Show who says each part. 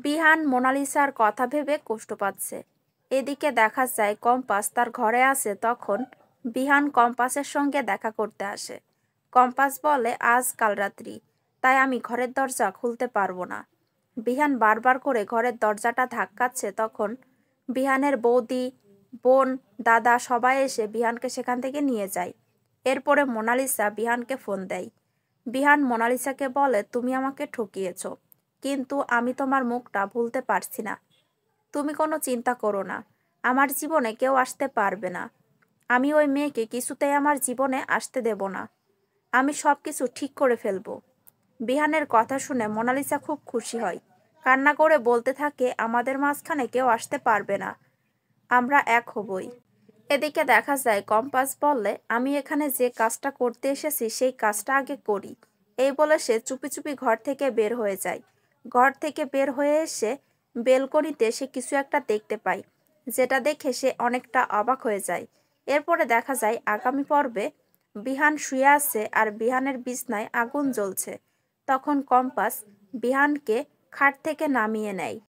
Speaker 1: বিহান মোনালিসার কথা ভেবে কষ্ট পাচ্ছে। এদিকে দেখা যায় কম্পাস তার ঘরে আসে। তখন বিহান কম্পাসের সঙ্গে দেখা করতে আসে। কম্পাস বলে, আজ কাল রাত্রি, তাই আমি ঘরের দরজা খুলতে পারবো না। বিহান বারবার করে ঘরের দরজাটা ধাক্কাচ্ছে। তখন বিহানের বৌদি, বোন, দাদা সবাই এসে বিহানকে সেখান থেকে নিয়ে যায়। এরপরে মোনালিসা বিহানকে ফোন দেয়। বিহান মোনালিসাকে বলে, তুমি আমাকে ঠকিয়েছ, কিন্তু আমি তোমার মুখটা ভুলতে পারছি না। তুমি কোনো চিন্তা করো না, আমার জীবনে কেউ আসতে পারবে না। আমি ওই মেয়েকে কিছুতেই আমার জীবনে আসতে দেব না। আমি সব কিছু ঠিক করে ফেলবো। বিহানের কথা শুনে মোনালিসা খুব খুশি হয়। কান্না করে বলতে থাকে, আমাদের মাঝখানে কেউ আসতে পারবে না, আমরা এক হবই। এদিকে দেখা যায় কম্পাস বললে, আমি এখানে যে কাজটা করতে এসেছি সেই কাজটা আগে করি। এই বলে সে চুপি চুপি ঘর থেকে বের হয়ে যায়। ঘর থেকে বের হয়ে এসে বেলকনিতে সে কিছু একটা দেখতে পায়, যেটা দেখে সে অনেকটা অবাক হয়ে যায়। এরপরে দেখা যায় আগামী পর্বে বিহান শুয়ে আছে আর বিহানের বিছনায় আগুন জ্বলছে। তখন কম্পাস বিহানকে খাট থেকে নামিয়ে নেয়।